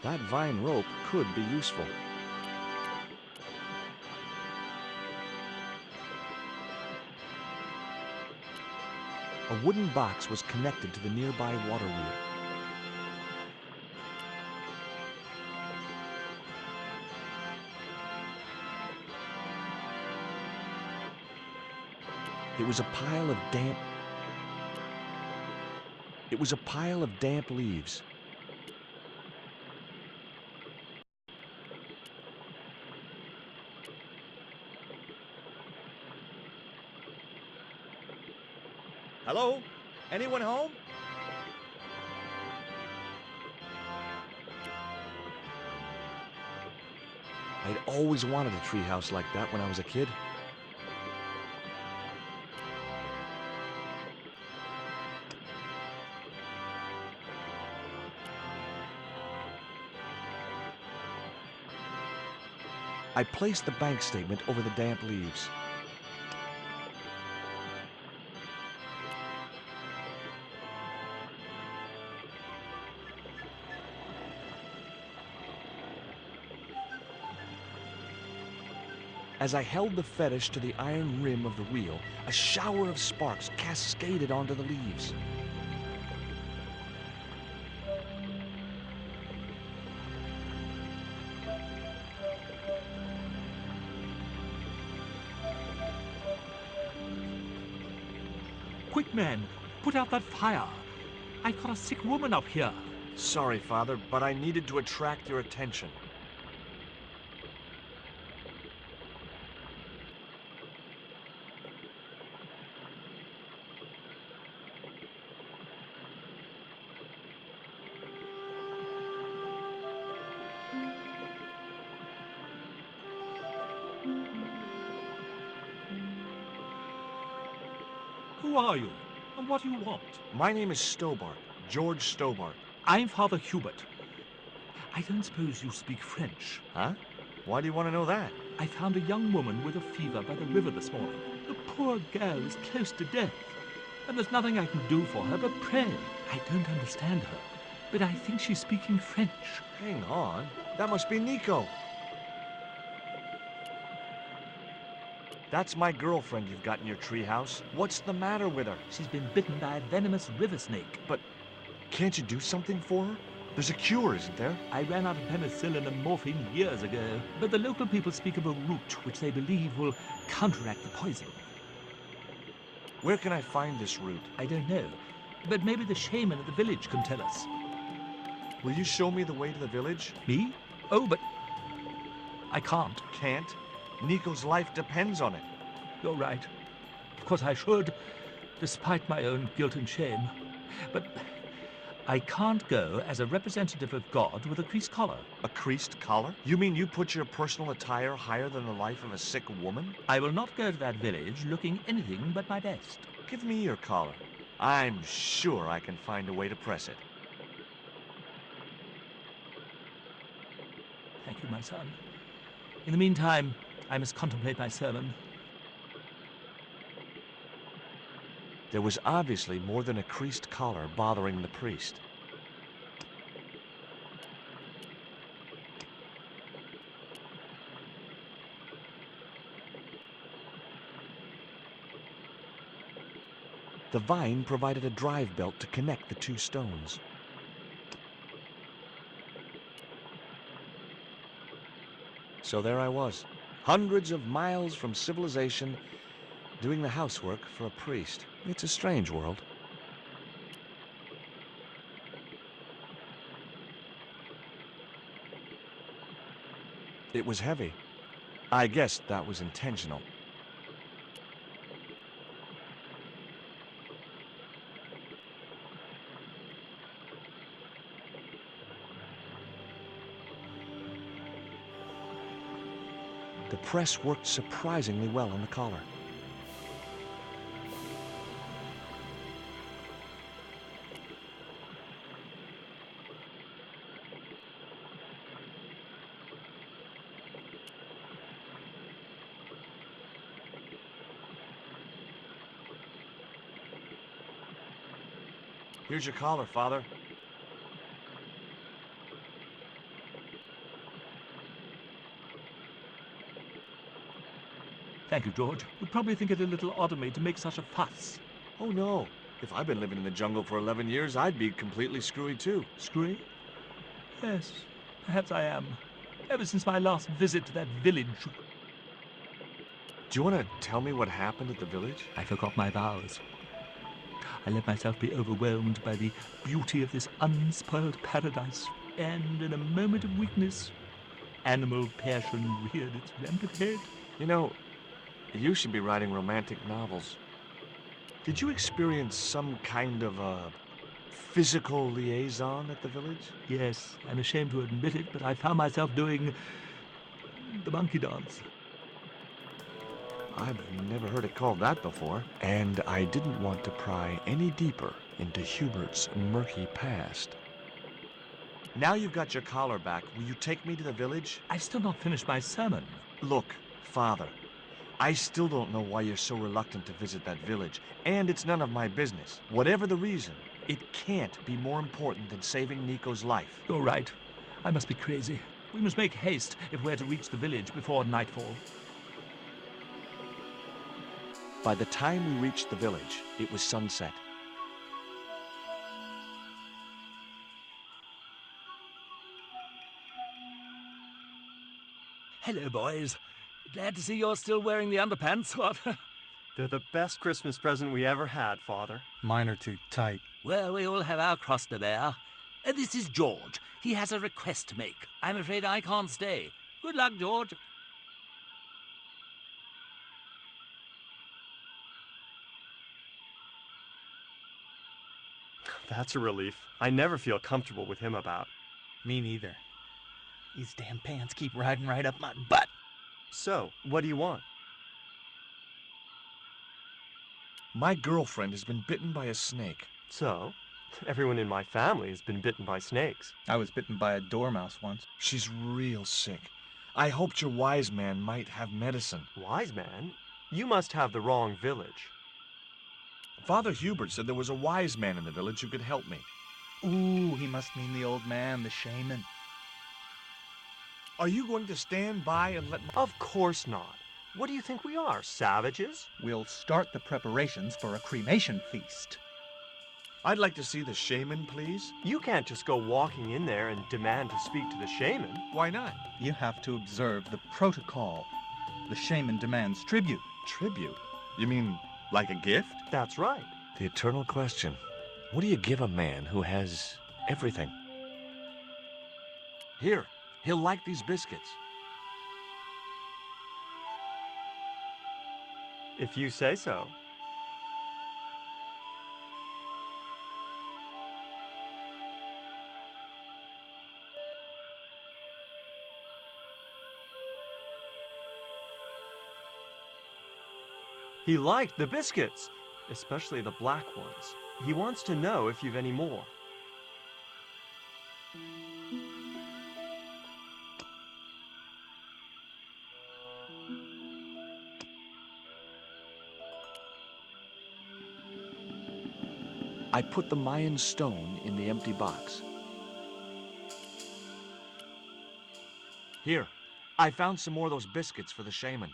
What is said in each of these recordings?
That vine rope could be useful. A wooden box was connected to the nearby water wheel. It was a pile of damp leaves. Hello? Anyone home? I'd always wanted a treehouse like that when I was a kid. I placed the bank statement over the damp leaves. As I held the fetish to the iron rim of the wheel, a shower of sparks cascaded onto the leaves. Quick, men, put out that fire. I've got a sick woman up here. Sorry, Father, but I needed to attract your attention. Who are you? And what do you want? My name is Stobart, George Stobart. I'm Father Hubert. I don't suppose you speak French. Huh? Why do you want to know that? I found a young woman with a fever by the river this morning. The poor girl is close to death, and there's nothing I can do for her but pray. I don't understand her, but I think she's speaking French. Hang on. That must be Nico. That's my girlfriend you've got in your treehouse. What's the matter with her? She's been bitten by a venomous river snake. But can't you do something for her? There's a cure, isn't there? I ran out of penicillin and morphine years ago, but the local people speak of a root which they believe will counteract the poison. Where can I find this root? I don't know, but maybe the shaman at the village can tell us. Will you show me the way to the village? Me? Oh, but I can't. Can't? Nico's life depends on it. You're right. Of course I should, despite my own guilt and shame. But I can't go as a representative of God with a creased collar. A creased collar? You mean you put your personal attire higher than the life of a sick woman? I will not go to that village looking anything but my best. Give me your collar. I'm sure I can find a way to press it. Thank you, my son. In the meantime, I must contemplate my sermon. There was obviously more than a creased collar bothering the priest. The vine provided a drive belt to connect the two stones. So there I was, hundreds of miles from civilization, doing the housework for a priest. It's a strange world. It was heavy. I guess that was intentional. The press worked surprisingly well on the collar. Here's your collar, Father. Thank you, George. You'd probably think it a little odd of me to make such a fuss. Oh, no. If I'd been living in the jungle for 11 years, I'd be completely screwy, too. Screwy? Yes, perhaps I am. Ever since my last visit to that village. Do you want to tell me what happened at the village? I forgot my vows. I let myself be overwhelmed by the beauty of this unspoiled paradise, and in a moment of weakness, animal passion reared its rampant head. You know, you should be writing romantic novels. Did you experience some kind of a physical liaison at the village? Yes, I'm ashamed to admit it, but I found myself doing the monkey dance. I've never heard it called that before. And I didn't want to pry any deeper into Hubert's murky past. Now you've got your collar back, will you take me to the village? I've still not finished my sermon. Look, Father, I still don't know why you're so reluctant to visit that village, and it's none of my business. Whatever the reason, it can't be more important than saving Nico's life. You're right. I must be crazy. We must make haste if we're to reach the village before nightfall. By the time we reached the village, it was sunset. Hello, boys. Glad to see you're still wearing the underpants. What? They're the best Christmas present we ever had, Father. Mine are too tight. Well, we all have our cross to bear. This is George. He has a request to make. I'm afraid I can't stay. Good luck, George. That's a relief. I never feel comfortable with him about. Me neither. These damn pants keep riding right up my butt. So, what do you want? My girlfriend has been bitten by a snake. So, everyone in my family has been bitten by snakes. I was bitten by a dormouse once. She's real sick. I hoped your wise man might have medicine. Wise man? You must have the wrong village. Father Hubert said there was a wise man in the village who could help me. Ooh, he must mean the old man, the shaman. Are you going to stand by and let me... Of course not. What do you think we are, savages? We'll start the preparations for a cremation feast. I'd like to see the shaman, please. You can't just go walking in there and demand to speak to the shaman. Why not? You have to observe the protocol. The shaman demands tribute. Tribute? You mean like a gift? That's right. The eternal question. What do you give a man who has everything? Here, he'll like these biscuits. If you say so. He liked the biscuits, especially the black ones. He wants to know if you've any more. I put the Mayan stone in the empty box. Here, I found some more of those biscuits for the shaman.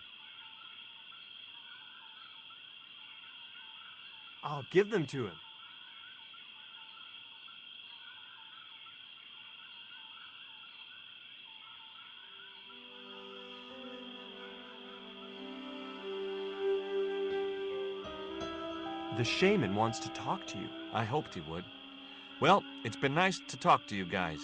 I'll give them to him. The shaman wants to talk to you. I hoped he would. Well, it's been nice to talk to you guys.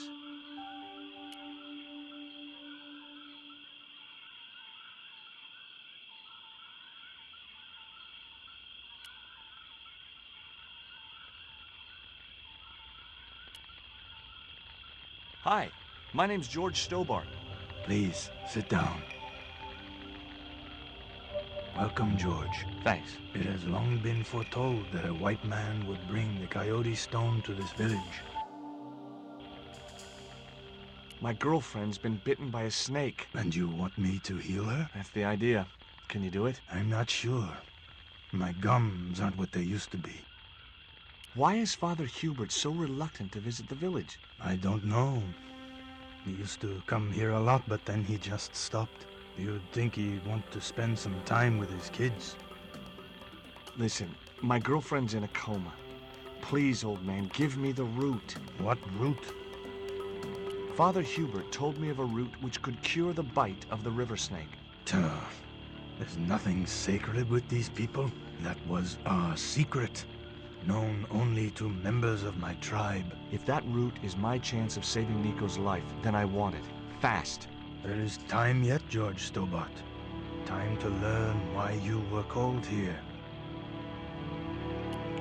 Hi, my name's George Stobart. Please, sit down. Welcome, George. Thanks. It has long been foretold that a white man would bring the coyote stone to this village. My girlfriend's been bitten by a snake. And you want me to heal her? That's the idea. Can you do it? I'm not sure. My gums aren't what they used to be. Why is Father Hubert so reluctant to visit the village? I don't know. He used to come here a lot, but then he just stopped. You'd think he'd want to spend some time with his kids. Listen, my girlfriend's in a coma. Please, old man, give me the root. What root? Father Hubert told me of a root which could cure the bite of the river snake. There's nothing sacred with these people. That was our secret, known only to members of my tribe. If that root is my chance of saving Nico's life, then I want it. Fast. There is time yet, George Stobart. Time to learn why you were called here.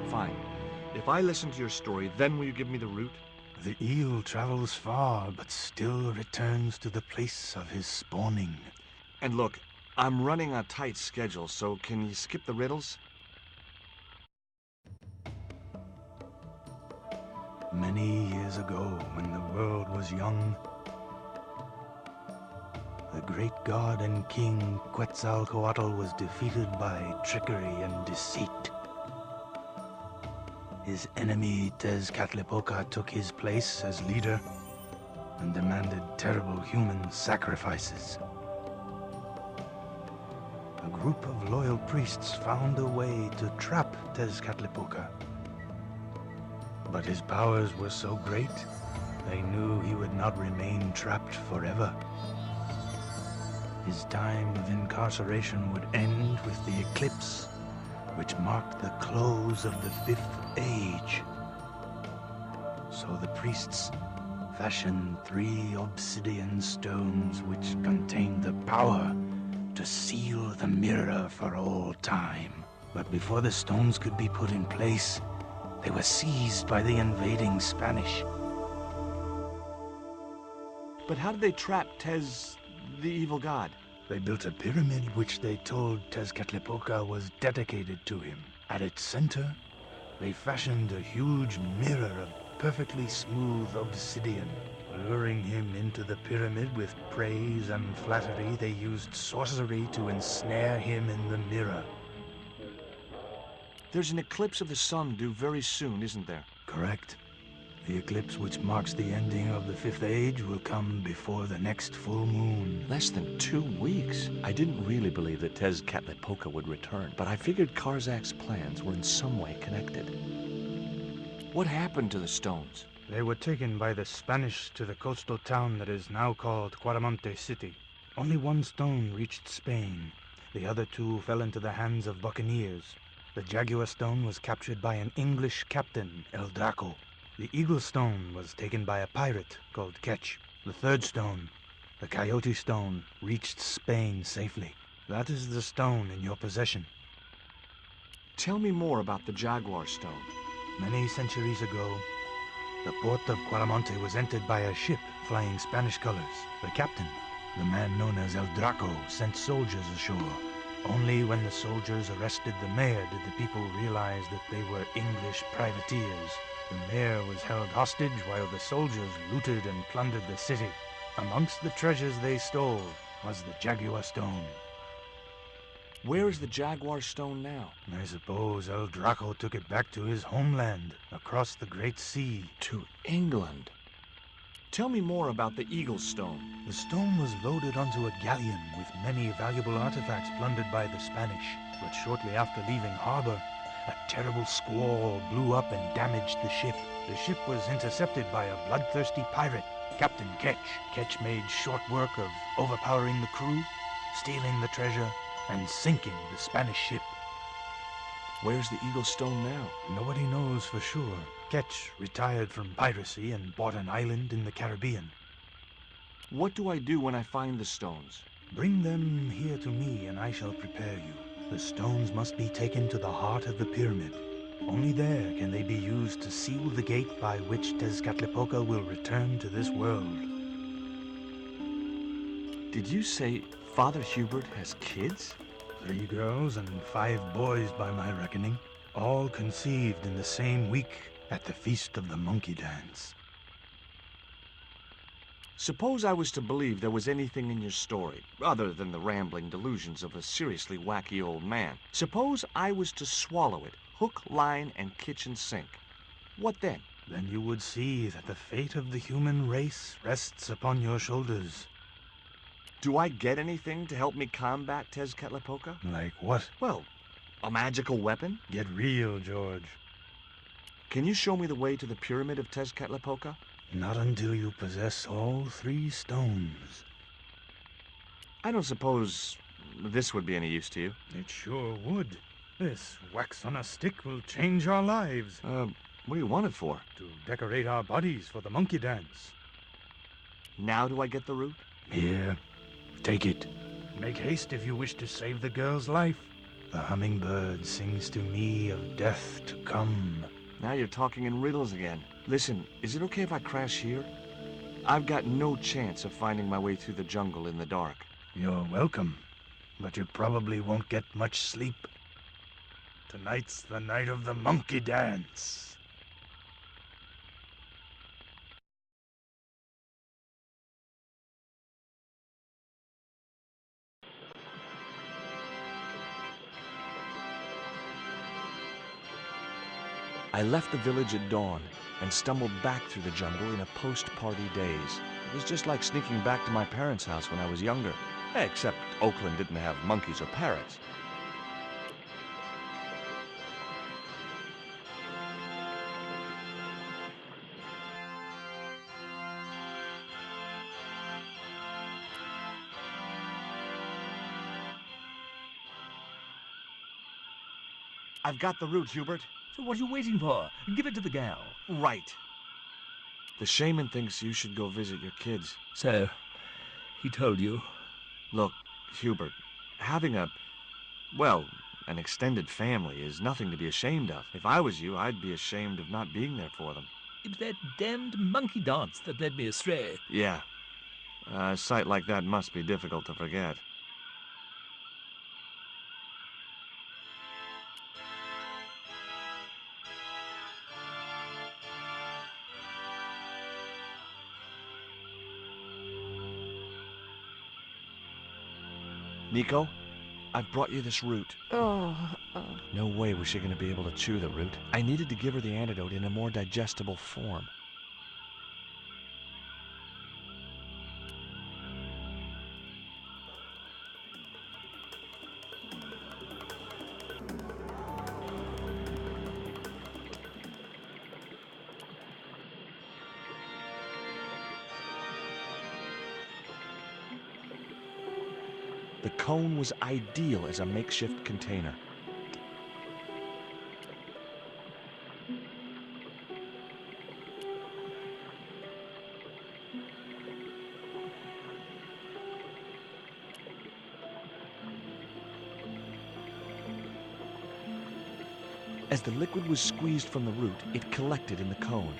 Fine. If I listen to your story, then will you give me the root? The eel travels far, but still returns to the place of his spawning. And look, I'm running a tight schedule, so can you skip the riddles? Many years ago, when the world was young, the great god and king Quetzalcoatl was defeated by trickery and deceit. His enemy Tezcatlipoca took his place as leader and demanded terrible human sacrifices. A group of loyal priests found a way to trap Tezcatlipoca. But his powers were so great, they knew he would not remain trapped forever. His time of incarceration would end with the eclipse, which marked the close of the Fifth Age. So the priests fashioned 3 obsidian stones which contained the power to seal the mirror for all time. But before the stones could be put in place, they were seized by the invading Spanish. But how did they trap Tez, the evil god? They built a pyramid which they told Tezcatlipoca was dedicated to him. At its center, they fashioned a huge mirror of perfectly smooth obsidian. Luring him into the pyramid with praise and flattery, they used sorcery to ensnare him in the mirror. There's an eclipse of the sun due very soon, isn't there? Correct. The eclipse which marks the ending of the Fifth Age will come before the next full moon. Less than 2 weeks. I didn't really believe that Tezcatlipoca would return, but I figured Karzak's plans were in some way connected. What happened to the stones? They were taken by the Spanish to the coastal town that is now called Cuaramonte City. Only 1 stone reached Spain. The other 2 fell into the hands of buccaneers. The Jaguar stone was captured by an English captain, El Draco. The Eagle stone was taken by a pirate called Ketch. The 3rd stone, the Coyote stone, reached Spain safely. That is the stone in your possession. Tell me more about the Jaguar stone. Many centuries ago, the port of Cuaramonte was entered by a ship flying Spanish colors. The captain, the man known as El Draco, sent soldiers ashore. Only when the soldiers arrested the mayor did the people realize that they were English privateers. The mayor was held hostage while the soldiers looted and plundered the city. Amongst the treasures they stole was the Jaguar stone. Where is the Jaguar stone now? I suppose El Draco took it back to his homeland, across the Great Sea. To England. Tell me more about the Eagle stone. The stone was loaded onto a galleon with many valuable artifacts plundered by the Spanish. But shortly after leaving harbor, a terrible squall blew up and damaged the ship. The ship was intercepted by a bloodthirsty pirate, Captain Ketch. Ketch made short work of overpowering the crew, stealing the treasure, and sinking the Spanish ship. Where's the Eagle stone now? Nobody knows for sure. Ketch retired from piracy and bought an island in the Caribbean. What do I do when I find the stones? Bring them here to me and I shall prepare you. The stones must be taken to the heart of the pyramid. Only there can they be used to seal the gate by which Tezcatlipoca will return to this world. Did you say Father Hubert has kids? 3 girls and 5 boys by my reckoning, all conceived in the same week at the Feast of the Monkey Dance. Suppose I was to believe there was anything in your story, other than the rambling delusions of a seriously wacky old man. Suppose I was to swallow it, hook, line, and kitchen sink. What then? Then you would see that the fate of the human race rests upon your shoulders. Do I get anything to help me combat Tezcatlipoca? Like what? Well, a magical weapon? Get real, George. Can you show me the way to the pyramid of Tezcatlipoca? Not until you possess all 3 stones. I don't suppose this would be any use to you. It sure would. This wax on a stick will change our lives. What do you want it for? To decorate our bodies for the monkey dance. Now do I get the root? Here, take it. Make haste if you wish to save the girl's life. The hummingbird sings to me of death to come. Now you're talking in riddles again. Listen, is it okay if I crash here? I've got no chance of finding my way through the jungle in the dark. You're welcome, but you probably won't get much sleep. Tonight's the night of the monkey dance. I left the village at dawn and stumbled back through the jungle in a post-party daze. It was just like sneaking back to my parents' house when I was younger. Except Oakland didn't have monkeys or parrots. I've got the root, Hubert. So what are you waiting for? Give it to the gal. Right. The shaman thinks you should go visit your kids. So, he told you? Look, Hubert, having an extended family is nothing to be ashamed of. If I was you, I'd be ashamed of not being there for them. It was that damned monkey dance that led me astray. Yeah. A sight like that must be difficult to forget. Nico, I've brought you this root. No way was she going to be able to chew the root. I needed to give her the antidote in a more digestible form. The cone was ideal as a makeshift container. As the liquid was squeezed from the root, it collected in the cone.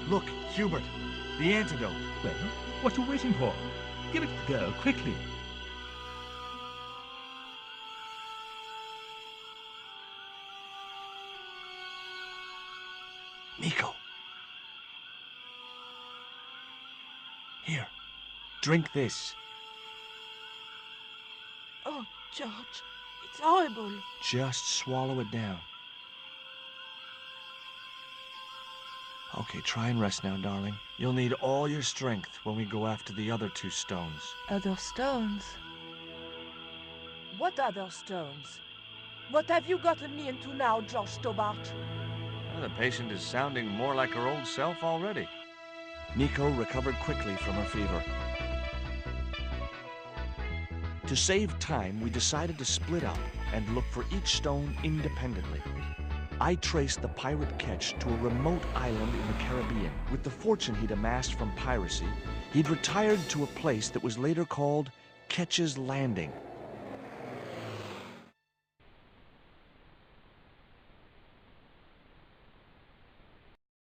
Look, Hubert, the antidote. Well, what are you waiting for? Give it to the girl, quickly. Nico. Here, drink this. Oh, George, it's horrible. Just swallow it down. Okay, try and rest now, darling. You'll need all your strength when we go after the other 2 stones. Other stones? What other stones? What have you gotten me into now, George Stobart? Well, the patient is sounding more like her old self already. Nico recovered quickly from her fever. To save time, we decided to split up and look for each stone independently. I traced the pirate Ketch to a remote island in the Caribbean. With the fortune he'd amassed from piracy, he'd retired to a place that was later called Ketch's Landing.